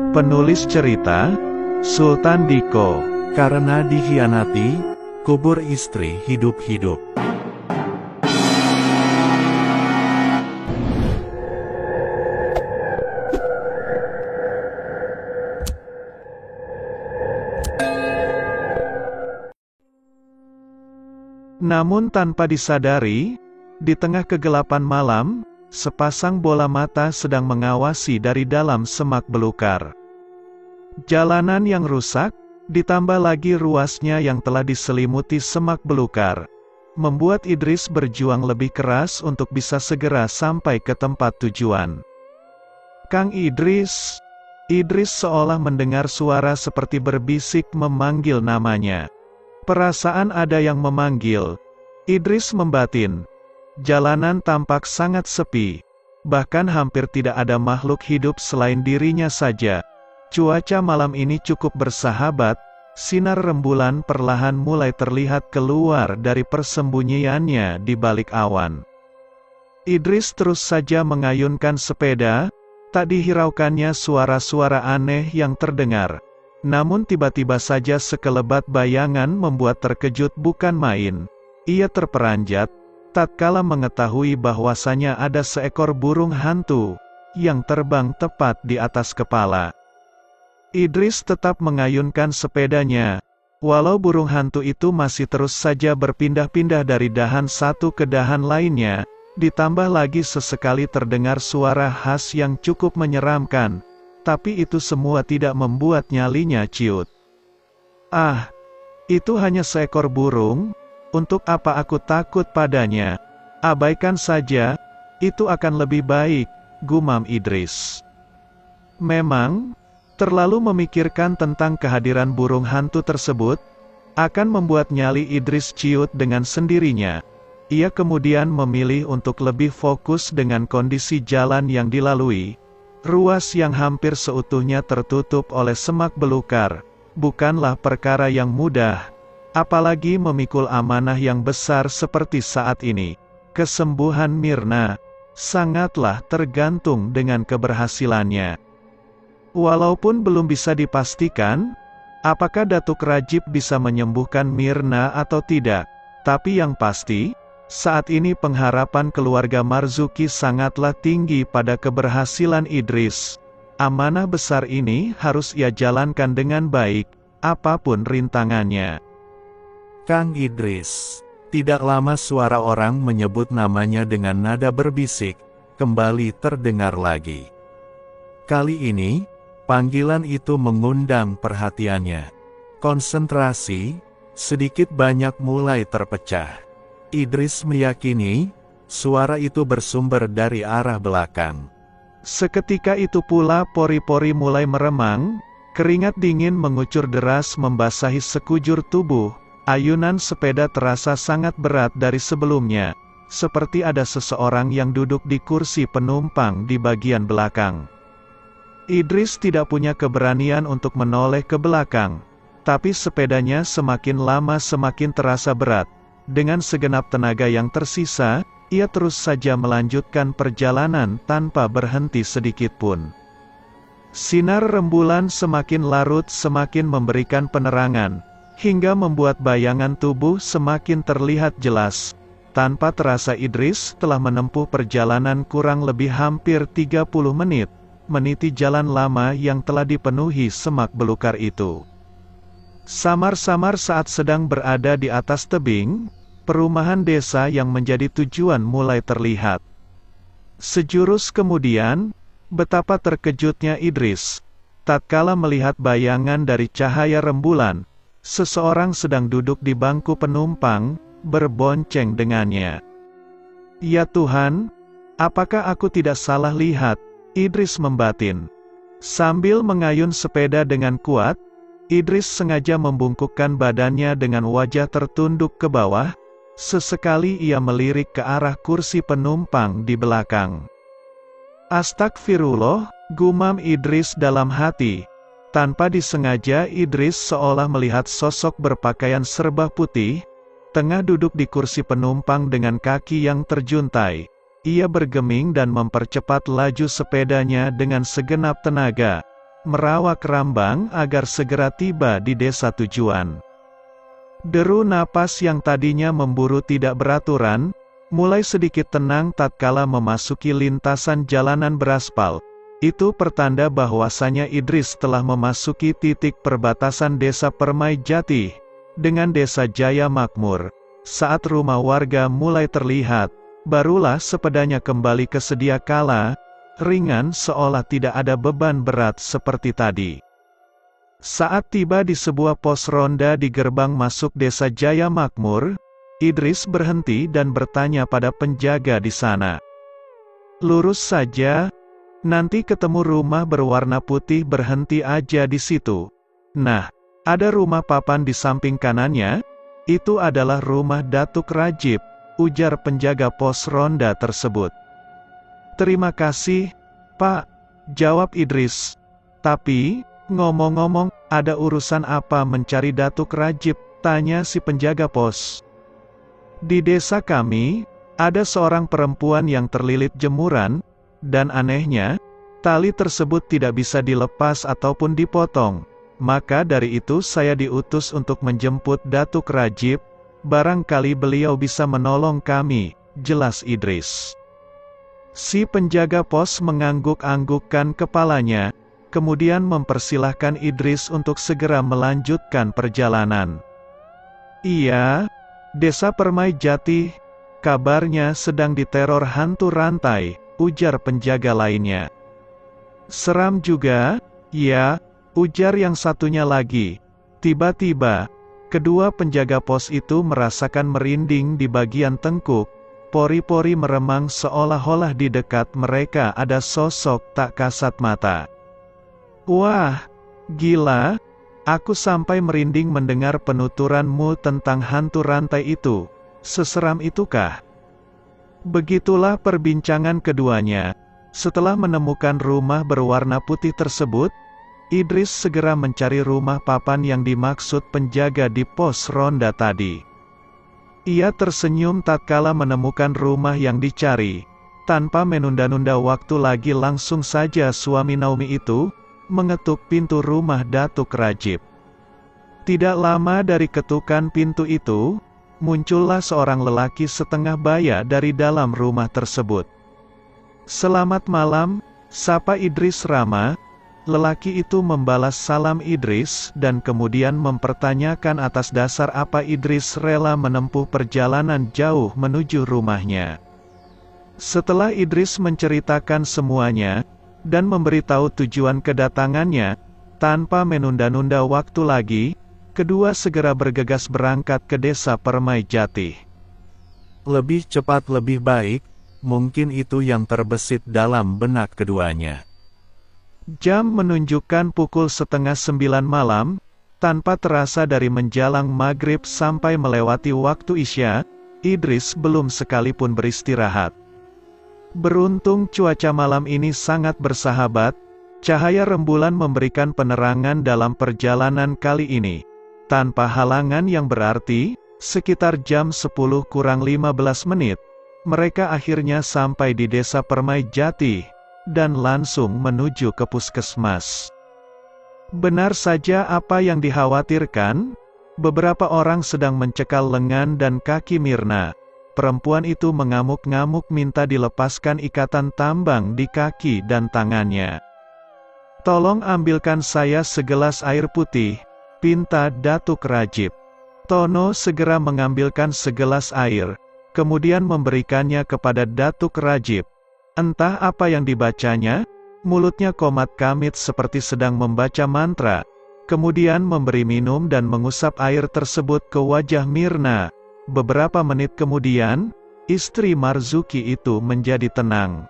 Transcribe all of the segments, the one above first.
Penulis cerita, Sultan Diko. Karena dikhianati, kubur istri hidup-hidup. Namun tanpa disadari, di tengah kegelapan malam, sepasang bola mata sedang mengawasi dari dalam semak belukar. Jalanan yang rusak, ditambah lagi ruasnya yang telah diselimuti semak belukar, membuat Idris berjuang lebih keras untuk bisa segera sampai ke tempat tujuan. Kang Idris. Idris seolah mendengar suara seperti berbisik memanggil namanya. Perasaan ada yang memanggil. Idris membatin. Jalanan tampak sangat sepi. Bahkan hampir tidak ada makhluk hidup selain dirinya saja. Cuaca malam ini cukup bersahabat. Sinar rembulan perlahan mulai terlihat keluar dari persembunyiannya di balik awan. Idris terus saja mengayunkan sepeda. Tak dihiraukannya suara-suara aneh yang terdengar. Namun tiba-tiba saja sekelebat bayangan membuat terkejut bukan main. Ia terperanjat, tatkala mengetahui bahwasanya ada seekor burung hantu, yang terbang tepat di atas kepala. Idris tetap mengayunkan sepedanya, walau burung hantu itu masih terus saja berpindah-pindah dari dahan satu ke dahan lainnya, ditambah lagi sesekali terdengar suara khas yang cukup menyeramkan. Tapi itu semua tidak membuat nyalinya ciut. Ah, itu hanya seekor burung, untuk apa aku takut padanya? Abaikan saja, itu akan lebih baik, gumam Idris. Memang, terlalu memikirkan tentang kehadiran burung hantu tersebut, akan membuat nyali Idris ciut dengan sendirinya. Ia kemudian memilih untuk lebih fokus dengan kondisi jalan yang dilalui. Ruas yang hampir seutuhnya tertutup oleh semak belukar, bukanlah perkara yang mudah, apalagi memikul amanah yang besar seperti saat ini. Kesembuhan Mirna sangatlah tergantung dengan keberhasilannya. Walaupun belum bisa dipastikan, apakah Datuk Rajib bisa menyembuhkan Mirna atau tidak, tapi yang pasti, saat ini pengharapan keluarga Marzuki sangatlah tinggi pada keberhasilan Idris. Amanah besar ini harus ia jalankan dengan baik, apapun rintangannya. Kang Idris. Tidak lama suara orang menyebut namanya dengan nada berbisik, kembali terdengar lagi. Kali ini, panggilan itu mengundang perhatiannya. Konsentrasi, sedikit banyak mulai terpecah. Idris meyakini, suara itu bersumber dari arah belakang. Seketika itu pula pori-pori mulai meremang, keringat dingin mengucur deras membasahi sekujur tubuh, ayunan sepeda terasa sangat berat dari sebelumnya, seperti ada seseorang yang duduk di kursi penumpang di bagian belakang. Idris tidak punya keberanian untuk menoleh ke belakang, tapi sepedanya semakin lama semakin terasa berat. Dengan segenap tenaga yang tersisa, ia terus saja melanjutkan perjalanan tanpa berhenti sedikit pun. Sinar rembulan semakin larut semakin memberikan penerangan, hingga membuat bayangan tubuh semakin terlihat jelas. Tanpa terasa Idris telah menempuh perjalanan kurang lebih hampir 30 menit, meniti jalan lama yang telah dipenuhi semak belukar itu. Samar-samar saat sedang berada di atas tebing, perumahan desa yang menjadi tujuan mulai terlihat. Sejurus kemudian, betapa terkejutnya Idris, tatkala melihat bayangan dari cahaya rembulan, seseorang sedang duduk di bangku penumpang, berbonceng dengannya. Ya Tuhan, apakah aku tidak salah lihat? Idris membatin. Sambil mengayun sepeda dengan kuat, Idris sengaja membungkukkan badannya dengan wajah tertunduk ke bawah. Sesekali ia melirik ke arah kursi penumpang di belakang. Astagfirullah, gumam Idris dalam hati. Tanpa disengaja Idris seolah melihat sosok berpakaian serba putih, tengah duduk di kursi penumpang dengan kaki yang terjuntai. Ia bergeming dan mempercepat laju sepedanya dengan segenap tenaga. merawak Rambang agar segera tiba di desa tujuan. Deru napas yang tadinya memburu tidak beraturan, mulai sedikit tenang tatkala memasuki lintasan jalanan beraspal. Itu pertanda bahwasanya Idris telah memasuki titik perbatasan desa Permai Jati dengan desa Jaya Makmur. Saat rumah warga mulai terlihat, barulah sepedanya kembali ke sedia kala, ringan seolah tidak ada beban berat seperti tadi. Saat tiba di sebuah pos ronda di gerbang masuk desa Jaya Makmur, Idris berhenti dan bertanya pada penjaga di sana. "Lurus saja, nanti ketemu rumah berwarna putih, berhenti aja di situ. Nah, ada rumah papan di samping kanannya, itu adalah rumah Datuk Rajib," ujar penjaga pos ronda tersebut. "Terima kasih, Pak," jawab Idris. "Tapi, ngomong-ngomong, ada urusan apa mencari Datuk Rajib?" tanya si penjaga pos. "Di desa kami, ada seorang perempuan yang terlilit jemuran, dan anehnya, tali tersebut tidak bisa dilepas ataupun dipotong. Maka dari itu saya diutus untuk menjemput Datuk Rajib, barangkali beliau bisa menolong kami," jelas Idris. Si penjaga pos mengangguk-anggukkan kepalanya, kemudian mempersilahkan Idris untuk segera melanjutkan perjalanan. "Iya, desa Permai Jati, kabarnya sedang diteror hantu rantai," ujar penjaga lainnya. "Seram juga, ya," ujar yang satunya lagi. Tiba-tiba, kedua penjaga pos itu merasakan merinding di bagian tengkuk, pori-pori meremang seolah-olah di dekat mereka ada sosok tak kasat mata. "Wah, gila, aku sampai merinding mendengar penuturanmu tentang hantu rantai itu. Seseram itukah?" Begitulah perbincangan keduanya. Setelah menemukan rumah berwarna putih tersebut, Idris segera mencari rumah papan yang dimaksud penjaga di pos ronda tadi. Ia tersenyum tatkala menemukan rumah yang dicari. Tanpa menunda-nunda waktu lagi, langsung saja suami Naomi itu mengetuk pintu rumah Datuk Rajib. Tidak lama dari ketukan pintu itu, muncullah seorang lelaki setengah baya dari dalam rumah tersebut. "Selamat malam," sapa Idris ramah. Lelaki itu membalas salam Idris dan kemudian mempertanyakan atas dasar apa Idris rela menempuh perjalanan jauh menuju rumahnya. Setelah Idris menceritakan semuanya dan memberitahu tujuan kedatangannya, tanpa menunda-nunda waktu lagi, kedua segera bergegas berangkat ke desa Permai Jati. Lebih cepat lebih baik, mungkin itu yang terbesit dalam benak keduanya. Jam menunjukkan pukul 8:30 malam, tanpa terasa dari menjelang maghrib sampai melewati waktu Isya, Idris belum sekalipun beristirahat. Beruntung cuaca malam ini sangat bersahabat, cahaya rembulan memberikan penerangan dalam perjalanan kali ini. Tanpa halangan yang berarti, sekitar jam 10 kurang 15 menit, mereka akhirnya sampai di desa Permai Jati, dan langsung menuju ke puskesmas. Benar saja apa yang dikhawatirkan, beberapa orang sedang mencekal lengan dan kaki Mirna. Perempuan itu mengamuk-ngamuk minta dilepaskan ikatan tambang di kaki dan tangannya. "Tolong ambilkan saya segelas air putih," pinta Datuk Rajib. Tono segera mengambilkan segelas air, kemudian memberikannya kepada Datuk Rajib. Entah apa yang dibacanya, mulutnya komat kamit seperti sedang membaca mantra, kemudian memberi minum dan mengusap air tersebut ke wajah Mirna. Beberapa menit kemudian, istri Marzuki itu menjadi tenang.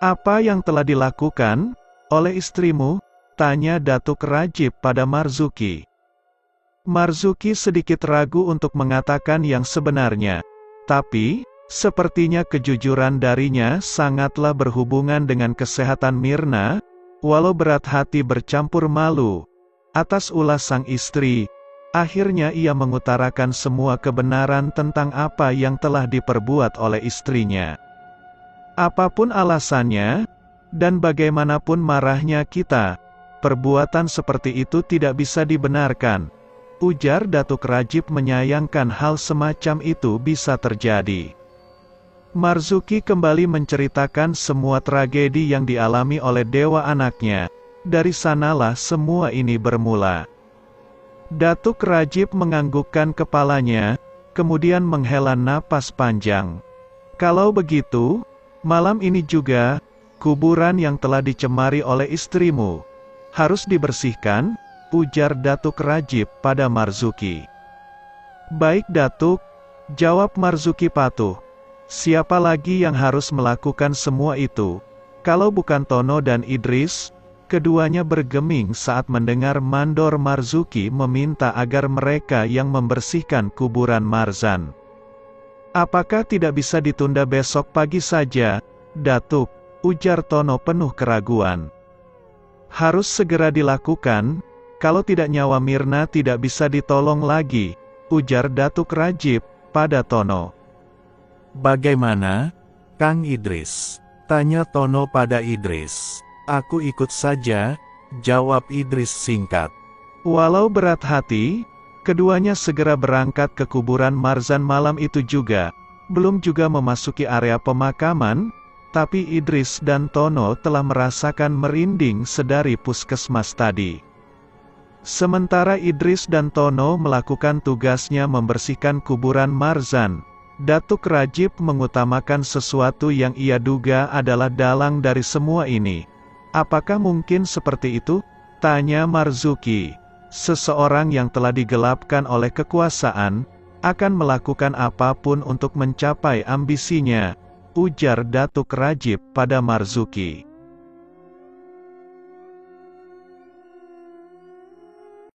"Apa yang telah dilakukan oleh istrimu?" tanya Datuk Rajib pada Marzuki. Marzuki sedikit ragu untuk mengatakan yang sebenarnya, tapi sepertinya kejujuran darinya sangatlah berhubungan dengan kesehatan Mirna, walau berat hati bercampur malu atas ulas sang istri. Akhirnya ia mengutarakan semua kebenaran tentang apa yang telah diperbuat oleh istrinya. "Apapun alasannya, dan bagaimanapun marahnya kita, perbuatan seperti itu tidak bisa dibenarkan. Ujar Datuk Rajib menyayangkan hal semacam itu bisa terjadi. Marzuki kembali menceritakan semua tragedi yang dialami oleh dewa anaknya. Dari sanalah semua ini bermula. Datuk Rajib menganggukkan kepalanya, kemudian menghela napas panjang. Kalau begitu, malam ini juga, kuburan yang telah dicemari oleh istrimu harus dibersihkan, ujar Datuk Rajib pada Marzuki. Baik Datuk, jawab Marzuki patuh. Siapa lagi yang harus melakukan semua itu? Kalau bukan Tono dan Idris? Keduanya bergeming saat mendengar Mandor Marzuki meminta agar mereka yang membersihkan kuburan Marzan. Apakah tidak bisa ditunda besok pagi saja, Datuk? Ujar Tono penuh keraguan. Harus segera dilakukan, kalau tidak nyawa Mirna tidak bisa ditolong lagi, ujar Datuk Rajib pada Tono. Bagaimana, Kang Idris? Tanya Tono pada Idris. Aku ikut saja, jawab Idris singkat. Walau berat hati, keduanya segera berangkat ke kuburan Marzan malam itu juga. Belum juga memasuki area pemakaman, tapi Idris dan Tono telah merasakan merinding sedari puskesmas tadi. Sementara Idris dan Tono melakukan tugasnya membersihkan kuburan Marzan, Datuk Rajib mengutamakan sesuatu yang ia duga adalah dalang dari semua ini. Apakah mungkin seperti itu? Tanya Marzuki. Seseorang yang telah digelapkan oleh kekuasaan, akan melakukan apapun untuk mencapai ambisinya, ujar Datuk Rajib pada Marzuki.